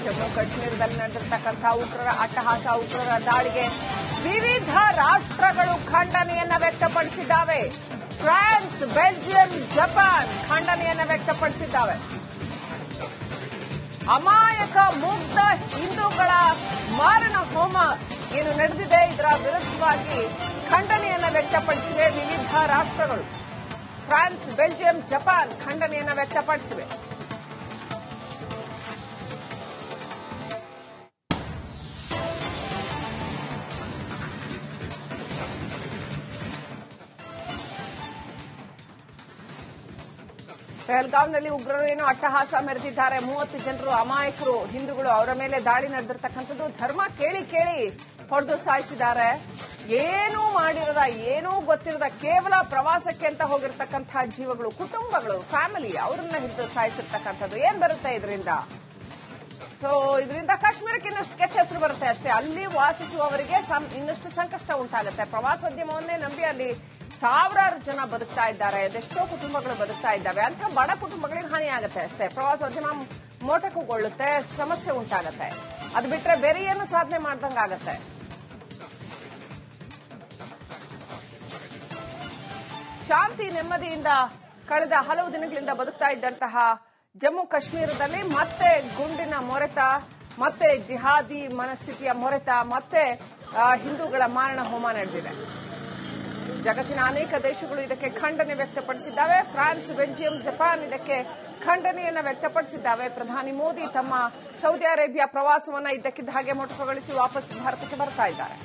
ಜಮ್ಮು ಕಾಶ್ಮೀರದಲ್ಲಿ ನಡೆದಿರ್ತಕ್ಕಂಥ ಉಗ್ರರ ಅಟ್ಟಹಾಸ, ಉಗ್ರರ ದಾಳಿಗೆ ವಿವಿಧ ರಾಷ್ಟ್ರಗಳು ಖಂಡನೆಯನ್ನ ವ್ಯಕ್ತಪಡಿಸಿದ್ದಾವೆ. ಫ್ರಾನ್ಸ್, ಬೆಲ್ಜಿಯಂ, ಜಪಾನ್ ಖಂಡನೆಯನ್ನ ವ್ಯಕ್ತಪಡಿಸಿದ್ದಾವೆ. ಅಮಾಯಕ ಮುಗ್ಧ ಹಿಂದೂಗಳ ಮಾರಣ ಹೋಮ ಏನು ನಡೆದಿದೆ, ಇದರ ವಿರುದ್ಧವಾಗಿ ಖಂಡನೆಯನ್ನ ವ್ಯಕ್ತಪಡಿಸಿವೆ ವಿವಿಧ ರಾಷ್ಟ್ರಗಳು. ಫ್ರಾನ್ಸ್, ಬೆಲ್ಜಿಯಂ, ಜಪಾನ್ ಖಂಡನೆಯನ್ನ ವ್ಯಕ್ತಪಡಿಸಿವೆ. ಪಹಲ್ಗಾಂವ್ನಲ್ಲಿ ಉಗ್ರರು ಏನು ಅಟ್ಟಹಾಸ ಮೆರೆದಿದ್ದಾರೆ. 30 ಜನರು ಅಮಾಯಕರು ಹಿಂದೂಗಳು, ಅವರ ಮೇಲೆ ದಾಳಿ ನಡೆದಿರ್ತಕ್ಕಂಥದ್ದು. ಧರ್ಮ ಕೇಳಿ ಕೇಳಿ ಹೊಡೆದು ಸಾಯಿಸಿದ್ದಾರೆ. ಏನೂ ಮಾಡಿರದ, ಏನೂ ಗೊತ್ತಿರದ, ಕೇವಲ ಪ್ರವಾಸಕ್ಕೆ ಅಂತ ಹೋಗಿರ್ತಕ್ಕಂಥ ಜೀವಗಳು, ಕುಟುಂಬಗಳು, ಫ್ಯಾಮಿಲಿ, ಅವರನ್ನ ಹಿಡಿದು ಸಾಯಿಸಿರ್ತಕ್ಕಂಥದ್ದು. ಏನ್ ಬರುತ್ತೆ ಇದರಿಂದ? ಸೊ ಇದರಿಂದ ಕಾಶ್ಮೀರಕ್ಕೆ ಇನ್ನಷ್ಟು ಕೆಟ್ಟ ಹೆಸರು ಬರುತ್ತೆ ಅಷ್ಟೇ. ಅಲ್ಲಿ ವಾಸಿಸುವವರಿಗೆ ಇನ್ನಷ್ಟು ಸಂಕಷ್ಟ ಉಂಟಾಗುತ್ತೆ. ಪ್ರವಾಸೋದ್ಯಮವನ್ನೇ ನಂಬಿ ಅಲ್ಲಿ ಸಾವಿರಾರು ಜನ ಬದುಕ್ತಾ ಇದ್ದಾರೆ, ಅದೆಷ್ಟೋ ಕುಟುಂಬಗಳು ಬದುಕ್ತಾ ಇದ್ದಾವೆ. ಅಂತ ಬಡ ಕುಟುಂಬಗಳಿಗೆ ಹಾನಿ ಆಗುತ್ತೆ ಅಷ್ಟೇ. ಪ್ರವಾಸೋದ್ಯಮ ಮೋಟಕುಗೊಳ್ಳುತ್ತೆ, ಸಮಸ್ಯೆ ಉಂಟಾಗುತ್ತೆ. ಅದು ಬಿಟ್ರೆ ಬೇರೆ ಏನು ಸಾಧನೆ ಮಾಡ್ದಂಗಾಗತ್ತೆ. ಶಾಂತಿ ನೆಮ್ಮದಿಯಿಂದ ಕಳೆದ ಹಲವು ದಿನಗಳಿಂದ ಬದುಕ್ತಾ ಇದ್ದಂತಹ ಜಮ್ಮು ಕಾಶ್ಮೀರದಲ್ಲಿ ಮತ್ತೆ ಗುಂಡಿನ ಮೊರೆತ, ಮತ್ತೆ ಜಿಹಾದಿ ಮನಸ್ಥಿತಿಯ ಮೊರೆತ, ಮತ್ತೆ ಹಿಂದೂಗಳ ಮಾರಣ ಹೋಮ ನಡೆದಿದೆ. ಜಗತ್ತಿನ ಅನೇಕ ದೇಶಗಳು ಇದಕ್ಕೆ ಖಂಡನೆ ವ್ಯಕ್ತಪಡಿಸಿದ್ದಾವೆ. ಫ್ರಾನ್ಸ್, ಬೆಲ್ಜಿಯಂ, ಜಪಾನ್ ಇದಕ್ಕೆ ಖಂಡನೆಯನ್ನ ವ್ಯಕ್ತಪಡಿಸಿದ್ದಾವೆ. ಪ್ರಧಾನಿ ಮೋದಿ ತಮ್ಮ ಸೌದಿ ಅರೇಬಿಯಾ ಪ್ರವಾಸವನ್ನ ಇದ್ದಕ್ಕಿದ್ದ ಹಾಗೆ ಮೊಟಕುಗೊಳಿಸಿ ವಾಪಸ್ ಭಾರತಕ್ಕೆ ಬರ್ತಾ ಇದ್ದಾರೆ.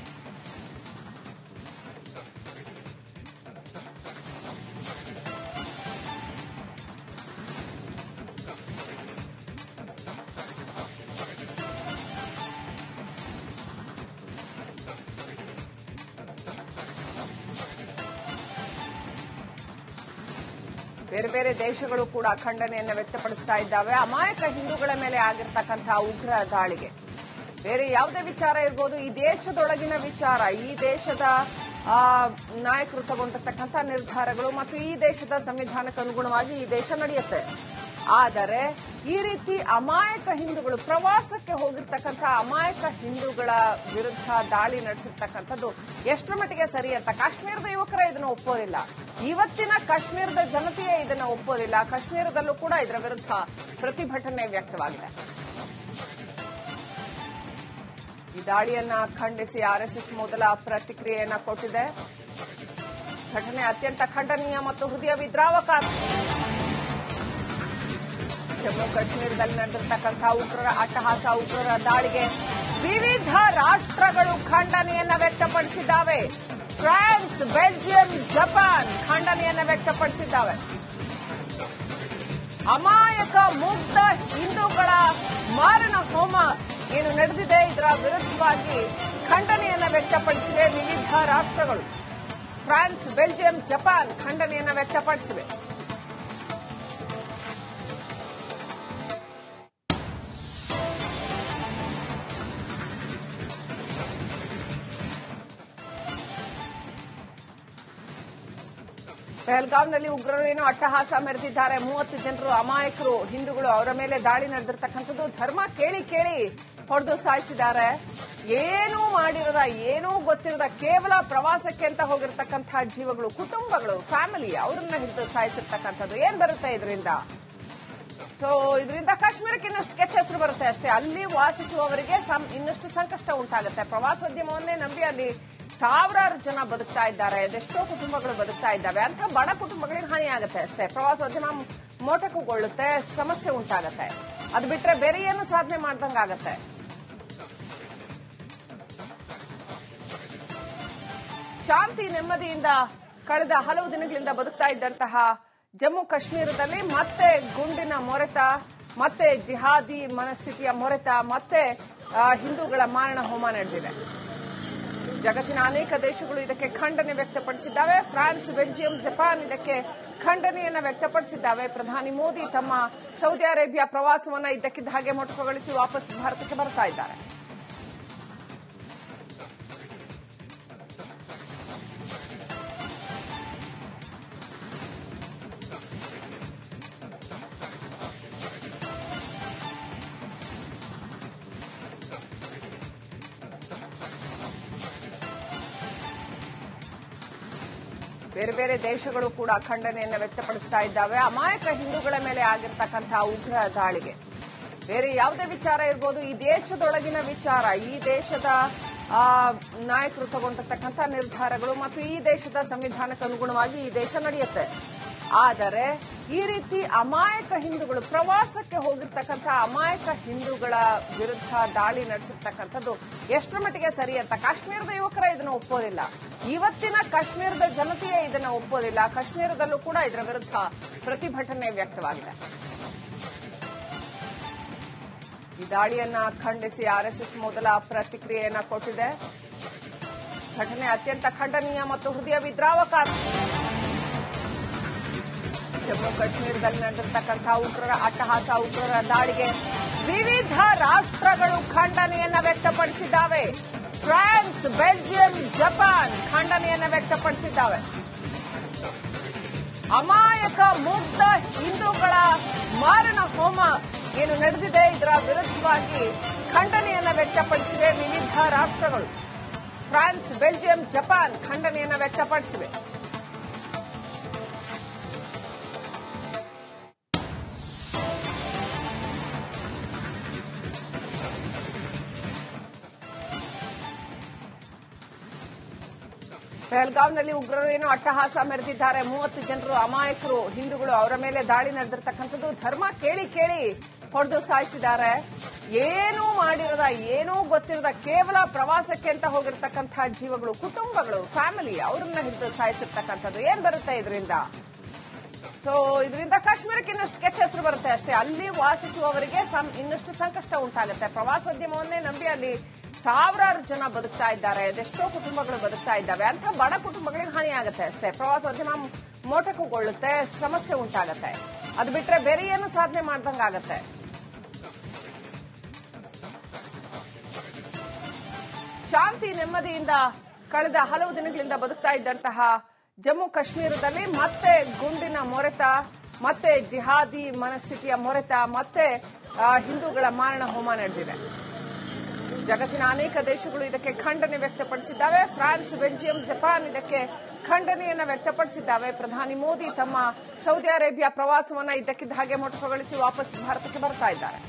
ಬೇರೆ ಬೇರೆ ದೇಶಗಳು ಕೂಡ ಖಂಡನೆಯನ್ನು ವ್ಯಕ್ತಪಡಿಸ್ತಾ ಇದ್ದಾವೆ. ಅಮಾಯಕ ಹಿಂದೂಗಳ ಮೇಲೆ ಆಗಿರ್ತಕ್ಕಂತಹ ಉಗ್ರ ದಾಳಿಗೆ ಬೇರೆ ಯಾವುದೇ ವಿಚಾರ ಇರ್ಬೋದು, ಈ ದೇಶದೊಳಗಿನ ವಿಚಾರ, ಈ ದೇಶದ ನಾಯಕರು ತಗೊಂಡಿರ್ತಕ್ಕಂಥ ನಿರ್ಧಾರಗಳು ಮತ್ತು ಈ ದೇಶದ ಸಂವಿಧಾನಕ್ಕೆ ಅನುಗುಣವಾಗಿ ಈ ದೇಶ ನಡೆಯುತ್ತೆ. ಆದರೆ ಈ ರೀತಿ ಅಮಾಯಕ ಹಿಂದೂಗಳು, ಪ್ರವಾಸಕ್ಕೆ ಹೋಗಿರ್ತಕ್ಕಂಥ ಅಮಾಯಕ ಹಿಂದೂಗಳ ವಿರುದ್ಧ ದಾಳಿ ನಡೆಸಿರ್ತಕ್ಕಂಥದ್ದು ಎಷ್ಟರ ಮಟ್ಟಿಗೆ ಸರಿ ಅಂತ ಕಾಶ್ಮೀರದ ಯುವಕರೇ ಇದನ್ನು ಒಪ್ಪೋದಿಲ್ಲ. ಇವತ್ತಿನ ಕಾಶ್ಮೀರದ ಜನತೆಯೇ ಇದನ್ನು ಒಪ್ಪೋದಿಲ್ಲ. ಕಾಶ್ಮೀರದಲ್ಲೂ ಕೂಡ ಇದರ ವಿರುದ್ಧ ಪ್ರತಿಭಟನೆ ವ್ಯಕ್ತವಾಗಿದೆ. ಈ ದಾಳಿಯನ್ನ ಖಂಡಿಸಿ ಆರ್ಎಸ್ಎಸ್ ಮೊದಲ ಪ್ರತಿಕ್ರಿಯೆಯನ್ನ ಕೊಟ್ಟಿದೆ. ಘಟನೆ ಅತ್ಯಂತ ಖಂಡನೀಯ ಮತ್ತು ಹೃದಯ ವಿದ್ರಾವಕ. ಜಮ್ಮು ಕಾಶ್ಮೀರದಲ್ಲಿ ನಡೆದಿರ್ತಕ್ಕಂಥ ಉಗ್ರರ ಅಟ್ಟಹಾಸ, ಉಗ್ರರ ದಾಳಿಗೆ ವಿವಿಧ ರಾಷ್ಟ್ರಗಳು ಖಂಡನೆಯನ್ನ ವ್ಯಕ್ತಪಡಿಸಿದ್ದಾವೆ. ಫ್ರಾನ್ಸ್, ಬೆಲ್ಜಿಯಂ, ಜಪಾನ್ ಖಂಡನೆಯನ್ನ ವ್ಯಕ್ತಪಡಿಸಿದ್ದಾವೆ. ಅಮಾಯಕ ಮುಗ್ಧ ಹಿಂದೂಗಳ ಮಾರಣ ಹೋಮ ಏನು ನಡೆದಿದೆ, ಇದರ ವಿರುದ್ಧವಾಗಿ ಖಂಡನೆಯನ್ನ ವ್ಯಕ್ತಪಡಿಸಿವೆ ವಿವಿಧ ರಾಷ್ಟ್ರಗಳು. ಫ್ರಾನ್ಸ್, ಬೆಲ್ಜಿಯಂ, ಜಪಾನ್ ಖಂಡನೆಯನ್ನ ವ್ಯಕ್ತಪಡಿಸಿವೆ. ಪಹಲ್ಗಾಂವ್ನಲ್ಲಿ ಉಗ್ರರು ಏನು ಅಟ್ಟಹಾಸ ಮೆರೆದಿದ್ದಾರೆ. 30 ಜನರು ಅಮಾಯಕರು ಹಿಂದೂಗಳು, ಅವರ ಮೇಲೆ ದಾಳಿ ನಡೆದಿರ್ತಕ್ಕಂಥದ್ದು. ಧರ್ಮ ಕೇಳಿ ಕೇಳಿ ಹೊಡೆದು ಸಾಯಿಸಿದ್ದಾರೆ. ಏನೂ ಮಾಡಿರದ, ಏನೂ ಗೊತ್ತಿರದ, ಕೇವಲ ಪ್ರವಾಸಕ್ಕೆ ಅಂತ ಹೋಗಿರ್ತಕ್ಕಂಥ ಜೀವಗಳು, ಕುಟುಂಬಗಳು, ಫ್ಯಾಮಿಲಿ, ಅವರನ್ನ ಹಿಡಿದು ಸಾಯಿಸಿರ್ತಕ್ಕಂಥದ್ದು. ಏನ್ ಬರುತ್ತೆ ಇದರಿಂದ? ಸೊ ಇದರಿಂದ ಕಾಶ್ಮೀರಕ್ಕೆ ಇನ್ನಷ್ಟು ಕೆಟ್ಟ ಹೆಸರು ಬರುತ್ತೆ ಅಷ್ಟೇ. ಅಲ್ಲಿ ವಾಸಿಸುವವರಿಗೆ ಇನ್ನಷ್ಟು ಸಂಕಷ್ಟ ಉಂಟಾಗುತ್ತೆ. ಪ್ರವಾಸೋದ್ಯಮವನ್ನೇ ನಂಬಿ ಅಲ್ಲಿ ಸಾವಿರಾರು ಜನ ಬದುಕ್ತಾ ಇದ್ದಾರೆ, ಅದೆಷ್ಟೋ ಕುಟುಂಬಗಳು ಬದುಕ್ತಾ ಇದ್ದಾವೆ. ಅಂತ ಬಡ ಕುಟುಂಬಗಳಿಗೆ ಹಾನಿ ಆಗುತ್ತೆ ಅಷ್ಟೇ. ಪ್ರವಾಸೋದ್ಯಮ ಮೋಟಕುಗೊಳ್ಳುತ್ತೆ, ಸಮಸ್ಯೆ ಉಂಟಾಗುತ್ತೆ. ಅದು ಬಿಟ್ರೆ ಬೇರೆ ಏನು ಸಾಧನೆ ಮಾಡ್ದಂಗಾಗತ್ತೆ. ಶಾಂತಿ ನೆಮ್ಮದಿಯಿಂದ ಕಳೆದ ಹಲವು ದಿನಗಳಿಂದ ಬದುಕ್ತಾ ಇದ್ದಂತಹ ಜಮ್ಮು ಕಾಶ್ಮೀರದಲ್ಲಿ ಮತ್ತೆ ಗುಂಡಿನ ಮೊರೆತ, ಮತ್ತೆ ಜಿಹಾದಿ ಮನಸ್ಥಿತಿಯ ಮೊರೆತ, ಮತ್ತೆ ಹಿಂದೂಗಳ ಮಾರಣ ಹೋಮ ನಡೆದಿದೆ. ಜಗತ್ತಿನ ಅನೇಕ ದೇಶಗಳು ಇದಕ್ಕೆ ಖಂಡನೆ ವ್ಯಕ್ತಪಡಿಸಿದ್ದಾವೆ. ಫ್ರಾನ್ಸ್, ಬೆಲ್ಜಿಯಂ, ಜಪಾನ್ ಇದಕ್ಕೆ ಖಂಡನೆಯನ್ನ ವ್ಯಕ್ತಪಡಿಸಿದ್ದಾವೆ. ಪ್ರಧಾನಿ ಮೋದಿ ತಮ್ಮ ಸೌದಿ ಅರೇಬಿಯಾ ಪ್ರವಾಸವನ್ನ ಇದ್ದಕ್ಕಿದ್ದ ಹಾಗೆ ಮೊಟಕುಗೊಳಿಸಿ ವಾಪಸ್ ಭಾರತಕ್ಕೆ ಬರ್ತಾ ಇದ್ದಾರೆ. ಬೇರೆ ಬೇರೆ ದೇಶಗಳು ಕೂಡ ಖಂಡನೆಯನ್ನು ವ್ಯಕ್ತಪಡಿಸ್ತಾ ಇದ್ದಾವೆ. ಅಮಾಯಕ ಹಿಂದೂಗಳ ಮೇಲೆ ಆಗಿರ್ತಕ್ಕಂತಹ ಉಗ್ರ ದಾಳಿಗೆ ಬೇರೆ ಯಾವುದೇ ವಿಚಾರ ಇರ್ಬೋದು, ಈ ದೇಶದೊಳಗಿನ ವಿಚಾರ, ಈ ದೇಶದ ನಾಯಕರು ತಗೊಂಡಿರ್ತಕ್ಕಂಥ ನಿರ್ಧಾರಗಳು ಮತ್ತು ಈ ದೇಶದ ಸಂವಿಧಾನಕ್ಕೆ ಅನುಗುಣವಾಗಿ ಈ ದೇಶ ನಡೆಯುತ್ತೆ. ಆದರೆ ಈ ರೀತಿ ಅಮಾಯಕ ಹಿಂದೂಗಳು, ಪ್ರವಾಸಕ್ಕೆ ಹೋಗಿರ್ತಕ್ಕಂಥ ಅಮಾಯಕ ಹಿಂದೂಗಳ ವಿರುದ್ಧ ದಾಳಿ ನಡೆಸಿರ್ತಕ್ಕಂಥದ್ದು ಎಷ್ಟರ ಮಟ್ಟಿಗೆ ಸರಿ ಅಂತ ಕಾಶ್ಮೀರದ ಯುವಕರ ಇದನ್ನು ಒಪ್ಪೋದಿಲ್ಲ. ಇವತ್ತಿನ ಕಾಶ್ಮೀರದ ಜನತೆಯೇ ಇದನ್ನು ಒಪ್ಪೋದಿಲ್ಲ. ಕಾಶ್ಮೀರದಲ್ಲೂ ಕೂಡ ಇದರ ವಿರುದ್ಧ ಪ್ರತಿಭಟನೆ ವ್ಯಕ್ತವಾಗಿದೆ. ಈ ದಾಳಿಯನ್ನ ಖಂಡಿಸಿ ಆರ್ಎಸ್ಎಸ್ ಮೊದಲ ಪ್ರತಿಕ್ರಿಯೆಯನ್ನ ಕೊಟ್ಟಿದೆ. ಘಟನೆ ಅತ್ಯಂತ ಖಂಡನೀಯ ಮತ್ತು ಹೃದಯ ವಿದ್ರಾವಕ. ಜಮ್ಮು ಕಾಶ್ಮೀರದಲ್ಲಿ ನಡೆದಿರ್ತಕ್ಕಂತಹ ಉಗ್ರರ ಅಟ್ಟಹಾಸ, ಉಗ್ರರ ದಾಳಿಗೆ ವಿವಿಧ ರಾಷ್ಟ್ರಗಳು ಖಂಡನೆಯನ್ನ ವ್ಯಕ್ತಪಡಿಸಿದ್ದಾವೆ. ಫ್ರಾನ್ಸ್, ಬೆಲ್ಜಿಯಂ, ಜಪಾನ್ ಖಂಡನೆಯನ್ನ ವ್ಯಕ್ತಪಡಿಸಿದ್ದಾವೆ. ಅಮಾಯಕ ಮುಗ್ಧ ಹಿಂದೂಗಳ ಮಾರಣ ಹೋಮ ಏನು ನಡೆದಿದೆ, ಇದರ ವಿರುದ್ಧವಾಗಿ ಖಂಡನೆಯನ್ನ ವ್ಯಕ್ತಪಡಿಸಿವೆ ವಿವಿಧ ರಾಷ್ಟ್ರಗಳು. ಫ್ರಾನ್ಸ್, ಬೆಲ್ಜಿಯಂ, ಜಪಾನ್ ಖಂಡನೆಯನ್ನ ವ್ಯಕ್ತಪಡಿಸಿವೆ. ಪಹಲ್ಗಾಂವ್ನಲ್ಲಿ ಉಗ್ರರು ಏನು ಅಟ್ಟಹಾಸ ಮೆರೆದಿದ್ದಾರೆ. 30 ಜನರು ಅಮಾಯಕರು ಹಿಂದೂಗಳು, ಅವರ ಮೇಲೆ ದಾಳಿ ನಡೆದಿರ್ತಕ್ಕಂಥದ್ದು. ಧರ್ಮ ಕೇಳಿ ಕೇಳಿ ಹೊಡೆದು ಸಾಯಿಸಿದ್ದಾರೆ. ಏನೂ ಮಾಡಿರದ, ಏನೂ ಗೊತ್ತಿರದ, ಕೇವಲ ಪ್ರವಾಸಕ್ಕೆ ಅಂತ ಹೋಗಿರ್ತಕ್ಕಂಥ ಜೀವಗಳು, ಕುಟುಂಬಗಳು, ಫ್ಯಾಮಿಲಿ, ಅವರನ್ನ ಹಿಡಿದು ಸಾಯಿಸಿರ್ತಕ್ಕಂಥದ್ದು. ಏನ್ ಬರುತ್ತೆ ಇದರಿಂದ? ಸೊ ಇದರಿಂದ ಕಾಶ್ಮೀರಕ್ಕೆ ಇನ್ನಷ್ಟು ಕೆಟ್ಟ ಹೆಸರು ಬರುತ್ತೆ ಅಷ್ಟೇ. ಅಲ್ಲಿ ವಾಸಿಸುವವರಿಗೆ ಇನ್ನಷ್ಟು ಸಂಕಷ್ಟ ಉಂಟಾಗುತ್ತೆ. ಪ್ರವಾಸೋದ್ಯಮವನ್ನೇ ನಂಬಿ ಅಲ್ಲಿ ಸಾವಿರಾರು ಜನ ಬದುಕ್ತಾ ಇದ್ದಾರೆ. ಅದೆಷ್ಟೋ ಕುಟುಂಬಗಳು ಬದುಕ್ತಾ ಇದ್ದಾವೆ. ಅಂತ ಬಡ ಕುಟುಂಬಗಳಿಗೆ ಹಾನಿ ಆಗುತ್ತೆ ಅಷ್ಟೇ. ಪ್ರವಾಸೋದ್ಯಮ ಮೋಟಕಗೊಳ್ಳುತ್ತೆ, ಸಮಸ್ಯೆ ಉಂಟಾಗತ್ತೆ. ಅದು ಬಿಟ್ರೆ ಬೇರೆ ಏನು ಸಾಧನೆ ಮಾಡ್ದಂಗಾಗತ್ತೆ. ಶಾಂತಿ ನೆಮ್ಮದಿಯಿಂದ ಕಳೆದ ಹಲವು ದಿನಗಳಿಂದ ಬದುಕ್ತಾ ಇದ್ದಂತಹ ಜಮ್ಮು ಕಾಶ್ಮೀರದಲ್ಲಿ ಮತ್ತೆ ಗುಂಡಿನ ಮೊರೆತ, ಮತ್ತೆ ಜಿಹಾದಿ ಮನಸ್ಥಿತಿಯ ಮೊರೆತ, ಮತ್ತೆ ಹಿಂದೂಗಳ ಮಾರಣ ಹೋಮ ನಡೆದಿದೆ. ಜಗತ್ತಿನ ಅನೇಕ ದೇಶಗಳು ಇದಕ್ಕೆ ಖಂಡನೆ ವ್ಯಕ್ತಪಡಿಸಿದ್ದಾವೆ. ಫ್ರಾನ್ಸ್, ಬೆಲ್ಜಿಯಂ, ಜಪಾನ್ ಇದಕ್ಕೆ ಖಂಡನೆಯನ್ನ ವ್ಯಕ್ತಪಡಿಸಿದ್ದಾವೆ. ಪ್ರಧಾನಿ ಮೋದಿ ತಮ್ಮ ಸೌದಿ ಅರೇಬಿಯಾ ಪ್ರವಾಸವನ್ನ ಇದ್ದಕ್ಕಿದ್ದ ಹಾಗೆ ಮೊಟಕುಗೊಳಿಸಿ ವಾಪಸ್ ಭಾರತಕ್ಕೆ ಬರ್ತಾ ಇದ್ದಾರೆ.